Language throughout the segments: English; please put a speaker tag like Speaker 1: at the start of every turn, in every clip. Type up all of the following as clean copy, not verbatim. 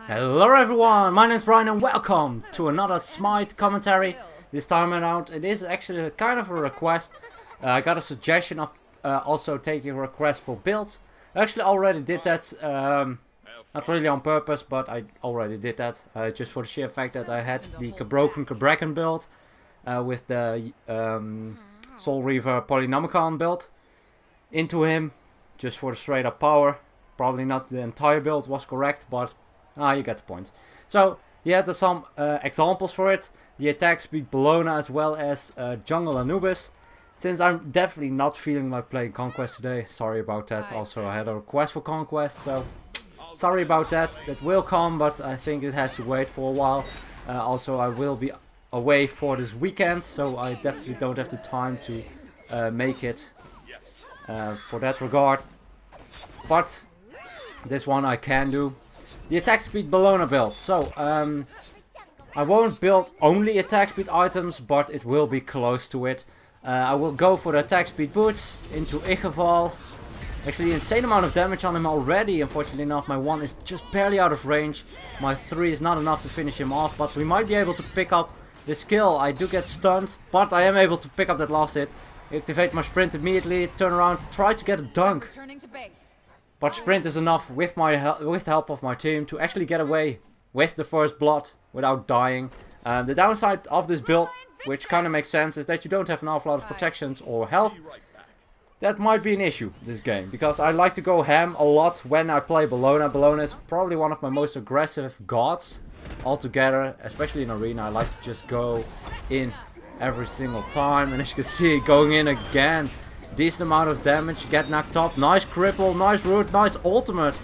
Speaker 1: Hello everyone, my name is Brian and welcome to another Smite commentary. This time around it is actually kind of a request. I got a suggestion of also taking a request for builds. I actually already did that, not really on purpose, but I already did that. Just for the sheer fact that I had the broken Cabrakan build with the Soul Reaver Polynomicon build into him, just for the straight up power. Probably not the entire build was correct, but you get the point. So, yeah, there's some examples for it. The attack speed Bellona as well as Jungle Anubis. Since I'm definitely not feeling like playing Conquest today, sorry about that. Also, I had a request for Conquest, so sorry about that. That will come, but I think it has to wait for a while. Also, I will be away for this weekend, so I definitely don't have the time to make it for that regard. But this one I can do. The attack speed Bellona build. So, I won't build only attack speed items, but it will be close to it. I will go for the attack speed boots into Igeval. Actually, insane amount of damage on him already. Unfortunately enough, my 1 is just barely out of range. My 3 is not enough to finish him off, but we might be able to pick up the skill. I do get stunned, but I am able to pick up that last hit. Activate my sprint immediately, turn around, try to get a dunk. But sprint is enough with the help of my team to actually get away with the first blood without dying. The downside of this build, which kind of makes sense, is that you don't have an awful lot of protections or health. That might be an issue this game, because I like to go ham a lot when I play Bellona. Bellona is probably one of my most aggressive gods altogether, especially in arena. I like to just go in every single time, and as you can see, going in again. Decent amount of damage, get knocked up, nice cripple, nice root, nice ultimate.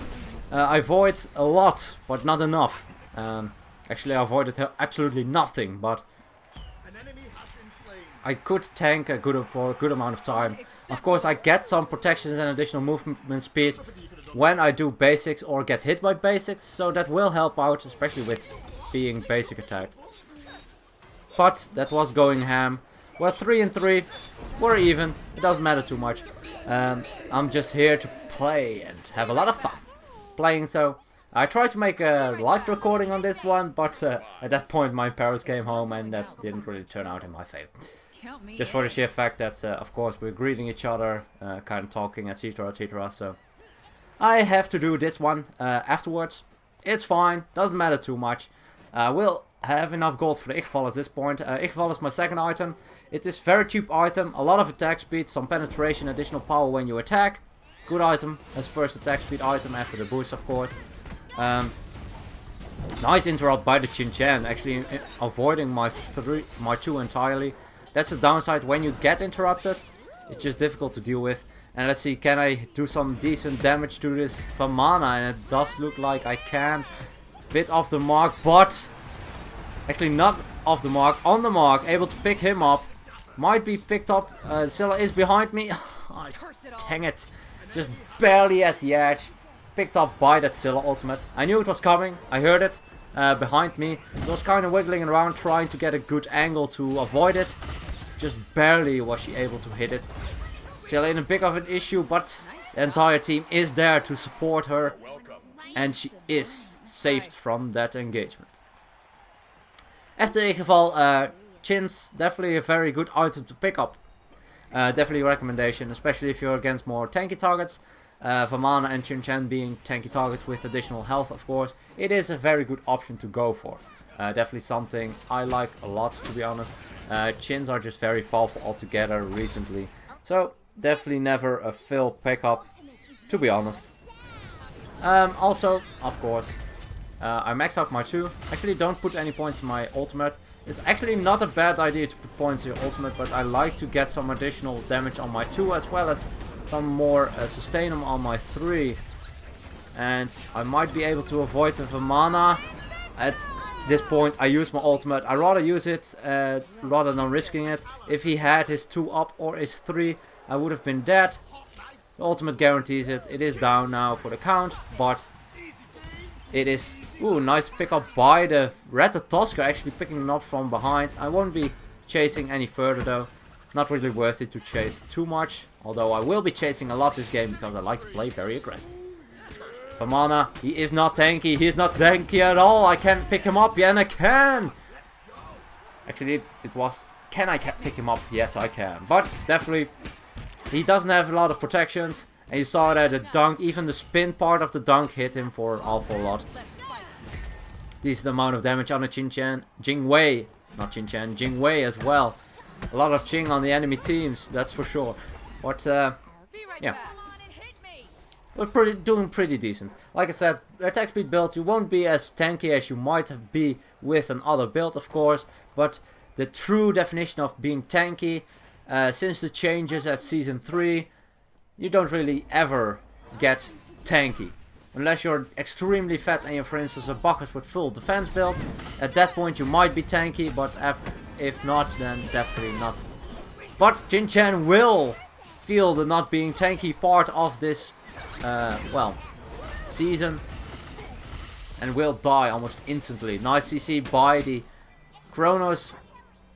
Speaker 1: I avoid a lot, but not enough. Actually, I avoided absolutely nothing, but I could tank for a good amount of time. Of course, I get some protections and additional movement speed when I do basics or get hit by basics, so that will help out, especially with being basic attacked. But that was going ham. We're 3 and 3. We're even. It doesn't matter too much. I'm just here to play and have a lot of fun playing. So I tried to make a live recording on this one, but at that point my parents came home and that didn't really turn out in my favor. Just for the sheer fact that, of course, we're greeting each other, kind of talking, etc., etc. So I have to do this one afterwards. It's fine. Doesn't matter too much. We'll have enough gold for the Igeval at this point. Igeval is my second item. It is very cheap item, a lot of attack speed, some penetration, additional power when you attack. Good item as first attack speed item after the boost, of course. Nice interrupt by the Chin-Chan, actually avoiding my 2 entirely. That's the downside when you get interrupted. It's just difficult to deal with. And let's see, can I do some decent damage to this Vamana? And it does look like I can. Bit off the mark, but actually not off the mark, on the mark, able to pick him up. Might be picked up. Scylla is behind me. Oh, dang it. Just barely at the edge. Picked up by that Scylla ultimate. I knew it was coming. I heard it behind me. So I was kind of wiggling around trying to get a good angle to avoid it. Just barely was she able to hit it. Scylla in a big of an issue, but the entire team is there to support her. And she is saved from that engagement. After Igeval, Chin's definitely a very good item to pick up. Definitely a recommendation, especially if you're against more tanky targets. Vamana and Chin-Chan being tanky targets with additional health, of course. It is a very good option to go for. Definitely something I like a lot, to be honest. Chins are just very powerful altogether recently. So, definitely never a fail pickup, to be honest. Also, of course, I max out my 2. Actually, don't put any points in my ultimate. It's actually not a bad idea to put points in your ultimate, but I like to get some additional damage on my 2 as well as some more sustain on my 3. And I might be able to avoid the Vamana. At this point, I use my ultimate. I rather use it rather than risking it. If he had his 2 up or his 3, I would have been dead. The ultimate guarantees it. It is down now for the count, but it is... Ooh, nice pickup by the Ratatosker, actually picking him up from behind. I won't be chasing any further though. Not really worth it to chase too much. Although I will be chasing a lot this game because I like to play very aggressive. Bellona, he is not tanky. He is not tanky at all. I can pick him up. Yeah, and I can. Actually, it was... Can I pick him up? Yes, I can. But definitely, he doesn't have a lot of protections. And you saw that the dunk, even the spin part of the dunk hit him for an awful lot. Decent amount of damage on the Jingwei. Not Chin-Chan, Jingwei as well. A lot of Ching on the enemy teams, that's for sure. But, yeah. We're doing pretty decent. Like I said, attack speed build, you won't be as tanky as you might be with another build, of course. But the true definition of being tanky, since the changes at Season 3, you don't really ever get tanky. Unless you're extremely fat and you're, for instance, a Bacchus with full defense build. At that point you might be tanky, but if not, then definitely not. But Jin-Chan will feel the not being tanky part of this, well, season. And will die almost instantly. Nice CC by the Kronos.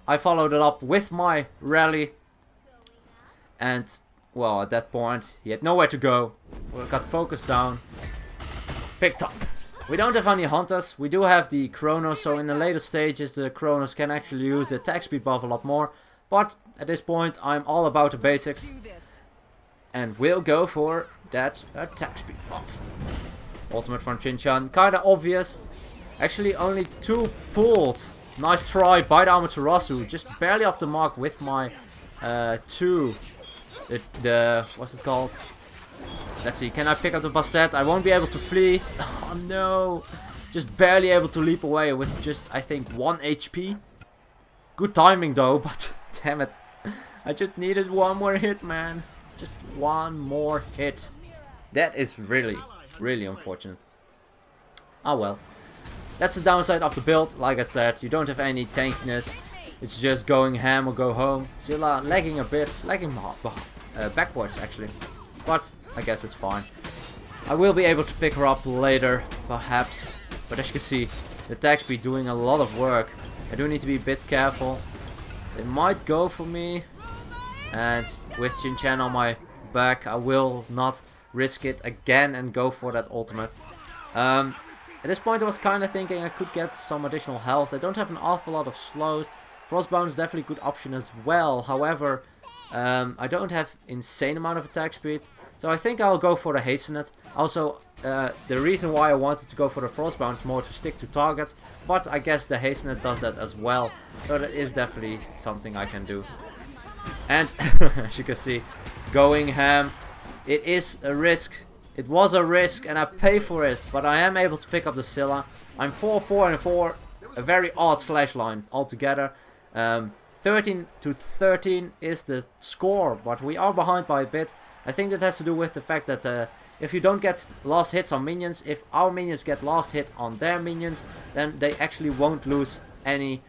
Speaker 1: I followed it up with my rally. And, well, at that point, he had nowhere to go. We got focused down. Picked up. We don't have any hunters. We do have the Kronos, so in the later stages the Kronos can actually use the attack speed buff a lot more. But at this point I'm all about the basics. And we'll go for that attack speed buff. Ultimate from Chin-Chan. Kinda obvious. Actually only 2 pulled. Nice try by the Amaterasu. Just barely off the mark with my 2. What's it called? Let's see, can I pick up the Bastet? I won't be able to flee. Oh no. Just barely able to leap away with just, I think, 1 HP. Good timing though, but damn it. I just needed one more hit, man. Just one more hit. That is really, really unfortunate. Oh well. That's the downside of the build. Like I said, you don't have any tankiness. It's just going ham or go home. Zilla lagging a bit. Lagging backwards actually. But I guess it's fine. I will be able to pick her up later, perhaps. But as you can see, the attack speed doing a lot of work. I do need to be a bit careful. They might go for me. And with Chin-Chan on my back, I will not risk it again and go for that ultimate. At this point I was kind of thinking I could get some additional health. I don't have an awful lot of slows. Frostbound is definitely a good option as well. However, I don't have insane amount of attack speed, so I think I'll go for the Hasten It. Also, the reason why I wanted to go for the Frostbound is more to stick to targets, but I guess the Hasten It does that as well, so that is definitely something I can do. And, as you can see, going ham, it is a risk. It was a risk and I pay for it, but I am able to pick up the Scylla. I'm 4-4-4, a very odd slash line altogether. 13 to 13 is the score, but we are behind by a bit. I think that has to do with the fact that if you don't get last hits on minions, if our minions get last hit on their minions, then they actually won't lose any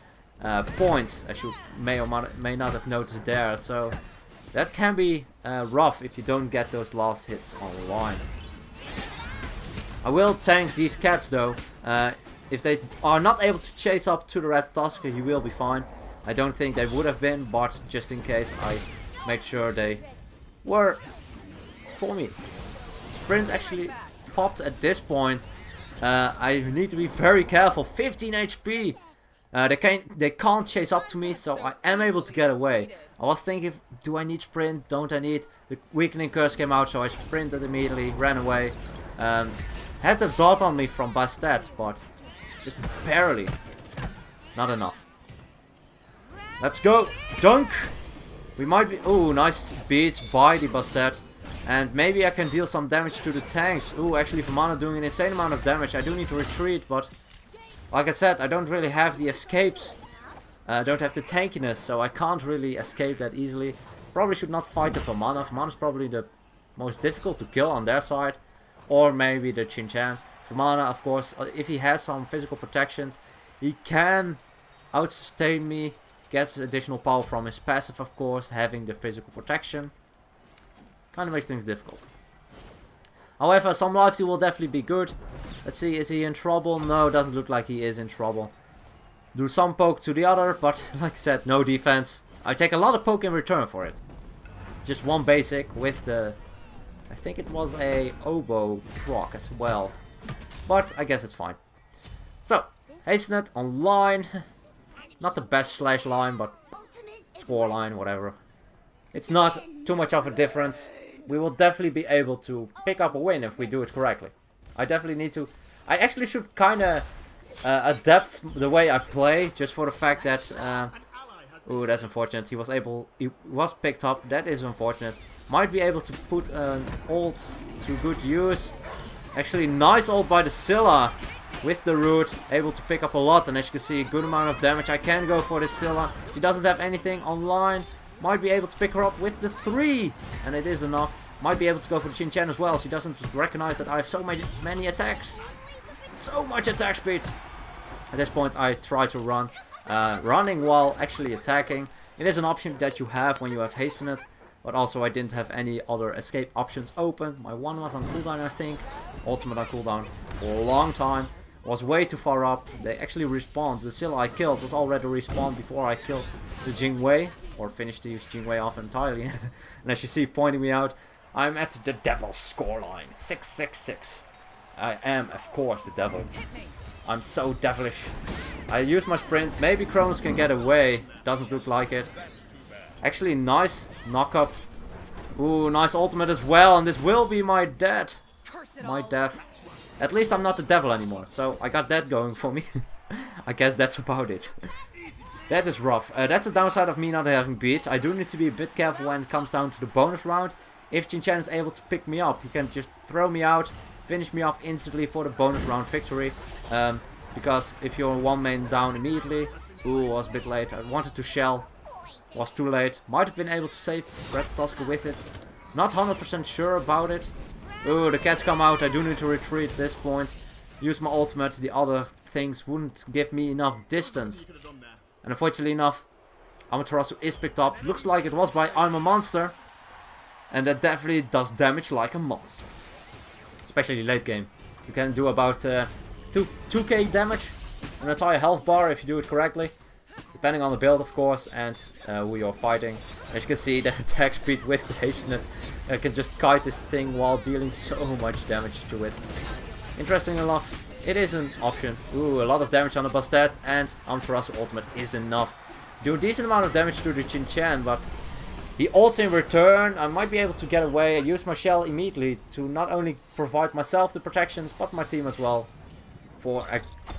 Speaker 1: points, as you may or may not have noticed there. So that can be rough if you don't get those last hits online. I will tank these cats though. If they are not able to chase up to the Red Tusker, you will be fine. I don't think they would have been, but just in case I made sure they were for me. Sprint actually popped at this point. I need to be very careful. 15 HP. They can't chase up to me, so I am able to get away. I was thinking, do I need sprint? Don't I need? The weakening curse came out, so I sprinted immediately, ran away. Had the dot on me from Bastet, but just barely. Not enough. Let's go! Dunk! We might be... Ooh, nice beats by the Bastet. And maybe I can deal some damage to the tanks. Ooh, actually Bellona doing an insane amount of damage. I do need to retreat, but... Like I said, I don't really have the escapes. I don't have the tankiness, so I can't really escape that easily. Probably should not fight the Bellona. Bellona's probably the most difficult to kill on their side. Or maybe the Chin-Chan. Bellona, of course, if he has some physical protections, he can out-sustain me. Gets additional power from his passive, of course, having the physical protection. Kind of makes things difficult. However, some life steal will definitely be good. Let's see, is he in trouble? No, doesn't look like he is in trouble. Do some poke to the other, but like I said, no defense. I take a lot of poke in return for it. Just one basic with the I think it was a oboe proc as well. But I guess it's fine. So, hasten it online. Not the best slash line, but score line, whatever. It's not too much of a difference. We will definitely be able to pick up a win if we do it correctly. I definitely need to... I actually should kind of adapt the way I play, just for the fact that... ooh, that's unfortunate. He was picked up. That is unfortunate. Might be able to put an ult to good use. Actually, nice ult by the Scylla with the root. Able to pick up a lot, and as you can see, a good amount of damage. I can go for the Scylla. She doesn't have anything online. Might be able to pick her up with the 3, and it is enough. Might be able to go for the Chin Chan as well. She doesn't recognize that I have so many attacks. So much attack speed. At this point, I try to run. Running while actually attacking. It is an option that you have when you have hastened. But also I didn't have any other escape options open. My one was on cooldown, I think. Ultimate on cooldown for a long time. Was way too far up. They actually respawned. The Scylla I killed was already respawned before I killed the Jingwei. Or finished to use Jingwei off entirely. And as you see pointing me out, I'm at the devil's scoreline. 666. I am, of course, the devil. I'm so devilish. I use my sprint. Maybe Kronos can get away. Doesn't look like it. Actually, nice knock up. Ooh, nice ultimate as well. And this will be my death. My death. At least I'm not the devil anymore. So I got that going for me. I guess that's about it. That is rough. That's the downside of me not having beats. I do need to be a bit careful when it comes down to the bonus round. If Chin Chan is able to pick me up, he can just throw me out, finish me off instantly for the bonus round victory. Because if you're one man down immediately, ooh, was a bit late. I wanted to shell, was too late. Might have been able to save Ratatoska with it. Not 100% sure about it. Ooh, the cats come out. I do need to retreat at this point. Use my ultimate. The other things wouldn't give me enough distance. And unfortunately enough, Amaterasu is picked up. Looks like it was by I'm a Monster. And that definitely does damage like a monster. Especially late game. You can do about 2k damage. An entire health bar if you do it correctly. Depending on the build, of course, and who you're fighting. As you can see, the attack speed with the hasten it can just kite this thing while dealing so much damage to it. Interesting enough, it is an option. Ooh, a lot of damage on the Bastet, and Amaterasu ultimate is enough. Do a decent amount of damage to the Chin Chan, but he ults in return. I might be able to get away. I use my shell immediately to not only provide myself the protections, but my team as well. For,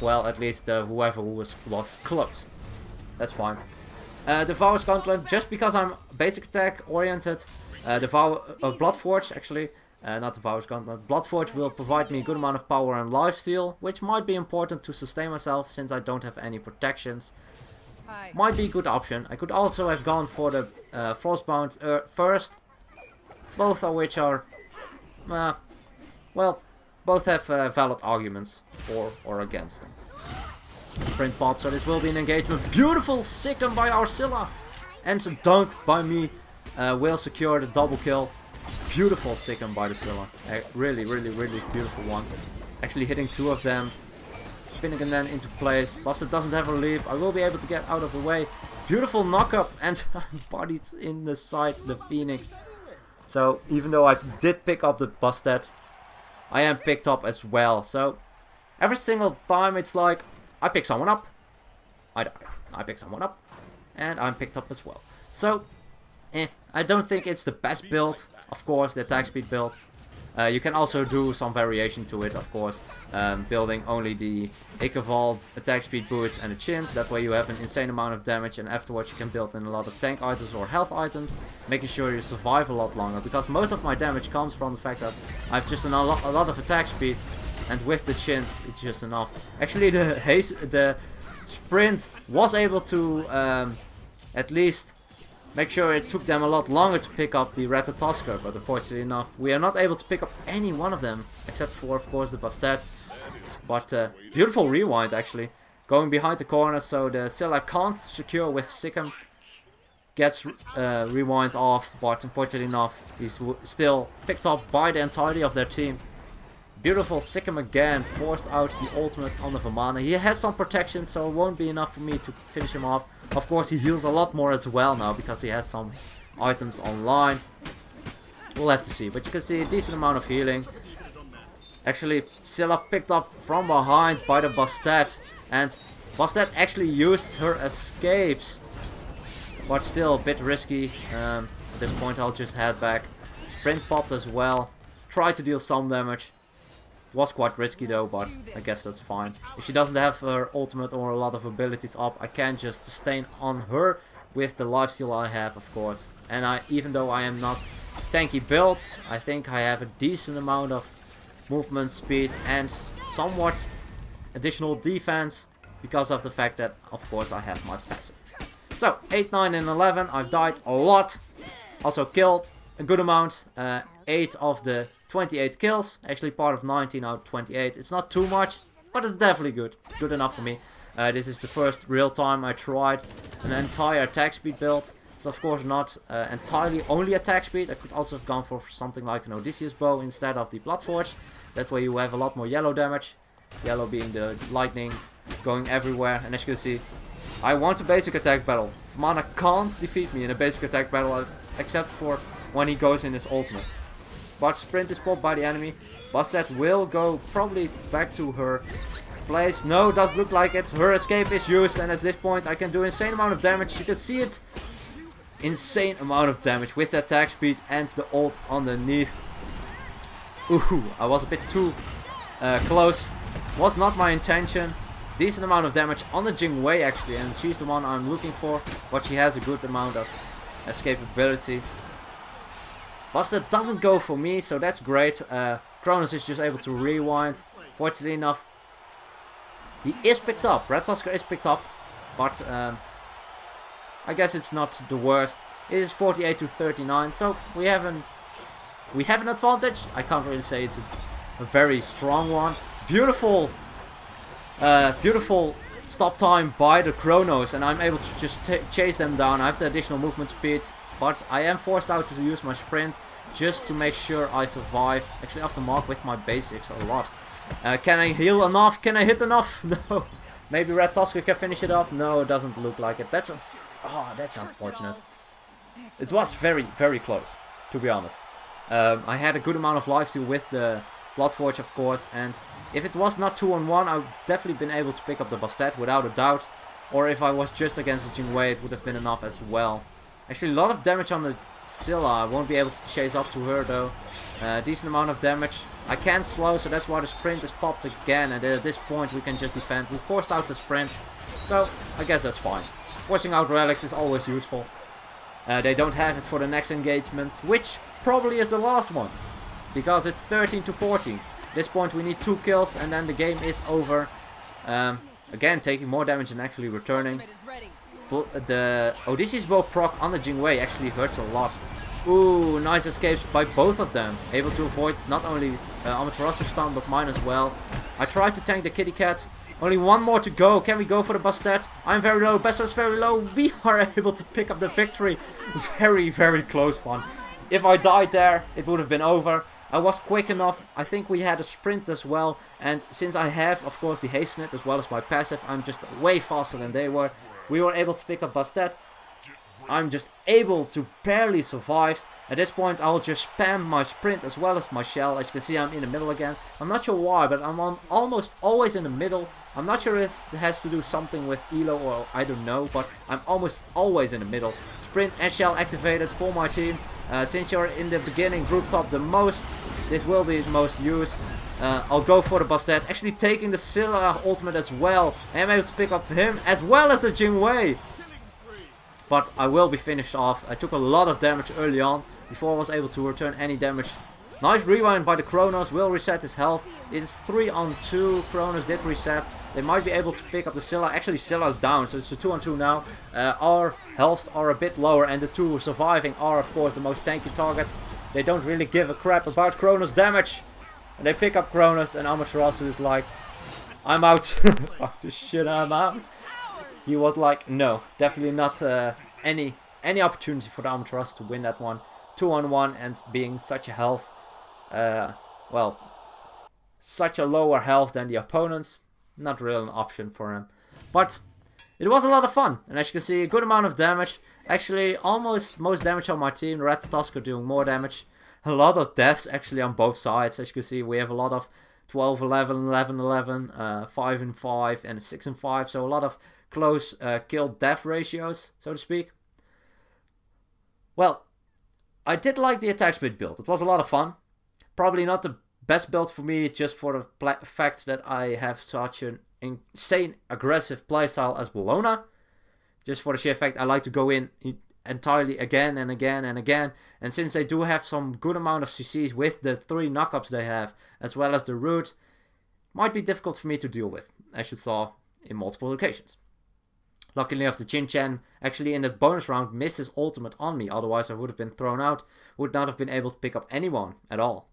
Speaker 1: well, at least whoever was close. That's fine. Devour's Gauntlet, just because I'm basic attack oriented. Bloodforge, actually. Not Devour's Gauntlet. Bloodforge will provide me a good amount of power and lifesteal, which might be important to sustain myself since I don't have any protections. Might be a good option. I could also have gone for the Frostbound first. Both of which are, well, both have valid arguments for or against them. Sprint pop, so this will be an engagement. Beautiful Sikkim by our Scylla. And a dunk by me will secure the double kill. Beautiful Sikkim by the Scylla. Really, really, really beautiful one. Actually hitting 2 of them. Spinning them then into place. Buster doesn't have a leap. I will be able to get out of the way. Beautiful knock-up, and I'm bodied in the side, the Phoenix. So even though I did pick up the Bastet, I am picked up as well. So every single time it's like I pick someone up, I die. I pick someone up, and I'm picked up as well. So I don't think it's the best build. Of course, the attack speed build. You can also do some variation to it, of course, building only the Ikeval attack speed boots and the chins. That way you have an insane amount of damage, and afterwards you can build in a lot of tank items or health items, making sure you survive a lot longer. Because most of my damage comes from the fact that I have just a lot of attack speed, and with the chins it's just enough. Actually, the sprint was able to at least make sure it took them a lot longer to pick up the Ratatoska, but unfortunately enough, we are not able to pick up any one of them, except for, of course, the Bastet. But beautiful rewind, actually. Going behind the corner, so the Scylla can't secure with Sikkim. Gets rewind off, but unfortunately enough, he's still picked up by the entirety of their team. Beautiful Sikkim again, forced out the ultimate on the Vamana. He has some protection, so it won't be enough for me to finish him off. Of course, he heals a lot more as well now, because he has some items online. We'll have to see. But you can see a decent amount of healing. Actually, Scylla picked up from behind by the Bastet. And Bastet actually used her escapes. But still a bit risky. At this point I'll just head back. Sprint popped as well. Try to deal some damage. Was quite risky though, but I guess that's fine. If she doesn't have her ultimate or a lot of abilities up, I can just sustain on her with the lifesteal I have, of course. And even though I am not tanky build, I think I have a decent amount of movement speed and somewhat additional defense because of the fact that, of course, I have my passive. So, 8, 9 and 11, I've died a lot. Also killed a good amount, 8 of the 28 kills, actually part of 19 out of 28. It's not too much, but it's definitely good. Good enough for me. This is the first real time I tried an entire attack speed build. It's of course not entirely only attack speed. I could also have gone for something like an Odysseus bow instead of the Bloodforge. That way you have a lot more yellow damage. Yellow being the lightning going everywhere. And as you can see, I want a basic attack battle. Mana can't defeat me in a basic attack battle except for when he goes in his ultimate. But sprint is popped by the enemy. Bastet will go probably back to her place. No, doesn't look like it. Her escape is used, and at this point I can do insane amount of damage. You can see it. Insane amount of damage with the attack speed and the ult underneath. Ooh, I was a bit too close. Was not my intention. Decent amount of damage on the Jingwei actually, and she's the one I'm looking for. But she has a good amount of escapability. Bastet doesn't go for me, so that's great. Kronos is just able to rewind. Fortunately enough, he is picked up. Red Tusker is picked up, but I guess it's not the worst. It is 48 to 39, so we have an advantage. I can't really say it's a very strong one. Beautiful, beautiful stop time by the Kronos, and I'm able to just chase them down. I have the additional movement speed, but I am forced out to use my sprint just to make sure I survive. Actually, off the mark with my basics a lot. Can I heal enough? Can I hit enough? No. Maybe Red Tusker can finish it off. No, it doesn't look like it. That's unfortunate. It was very, very close, to be honest. I had a good amount of lifesteal with the Bloodforge, of course, and if it was not 2-on-1, I would definitely been able to pick up the Bastet without a doubt. Or if I was just against the Jingwei, it would have been enough as well. Actually, a lot of damage on the Scylla. I won't be able to chase up to her though. Decent amount of damage. I can slow, so that's why the sprint is popped again. And at this point, we can just defend. We forced out the sprint, so I guess that's fine. Forcing out relics is always useful. They don't have it for the next engagement, which probably is the last one, because it's 13 to 14. At this point, we need 2 kills, and then the game is over. Again, taking more damage and actually returning. The Odysseus bow proc on the Jingwei actually hurts a lot. Ooh, nice escapes by both of them. Able to avoid not only Amaterasu stun, but mine as well. I tried to tank the kitty cat. Only one more to go. Can we go for the Bastet? I'm very low. Bastet's very low. We are able to pick up the victory. Very, very close one. If I died there, it would have been over. I was quick enough. I think we had a sprint as well. And since I have, of course, the hasten it as well as my passive, I'm just way faster than they were. We were able to pick up Bastet. I'm just able to barely survive. At this point, I'll just spam my sprint as well as my shell. As you can see, I'm in the middle again. I'm not sure why, but I'm almost always in the middle. I'm not sure if it has to do something with Elo or I don't know, but I'm almost always in the middle. Sprint and shell activated for my team. Since you're in the beginning group top the most, this will be the most used. I'll go for the Bastet. Actually taking the Scylla ultimate as well. I am able to pick up him as well as the Jingwei. But I will be finished off. I took a lot of damage early on before I was able to return any damage. Nice rewind by the Kronos. Will reset his health. It is 3-on-2. Kronos did reset. They might be able to pick up the Scylla. Actually, Scylla's down, so it's a 2-on-2 now. Our healths are a bit lower, and the two surviving are, of course, the most tanky targets. They don't really give a crap about Kronos' damage. And they pick up Kronos, and Amaterasu is like, I'm out. Fuck this shit, I'm out. He was like, no, definitely not any opportunity for the Amaterasu to win that one. 2-on-1 and being such a health, well, such a lower health than the opponents. Not really an option for him. But it was a lot of fun. And as you can see, a good amount of damage. Actually, almost most damage on my team. Red Tusker doing more damage. a lot of deaths actually on both sides. As you can see, we have a lot of 12, 11, 11, 11, 5 and 5, and 6 and 5. So a lot of close kill-death ratios, so to speak. Well, I did like the attachment build. It was a lot of fun. Probably not the best build for me, just for the fact that I have such an insane aggressive playstyle as Bellona. Just for the sheer fact I like to go in entirely again and again and again. And since they do have some good amount of CCs with the 3 knockups they have, as well as the root, might be difficult for me to deal with, as you saw in multiple occasions. Luckily enough, the Chin Chen actually in the bonus round missed his ultimate on me, otherwise I would have been thrown out, would not have been able to pick up anyone at all.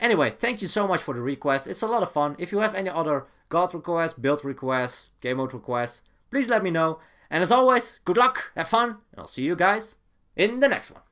Speaker 1: Anyway, thank you so much for the request. It's a lot of fun. If you have any other god requests, build requests, game mode requests, please let me know. And as always, good luck, have fun, and I'll see you guys in the next one.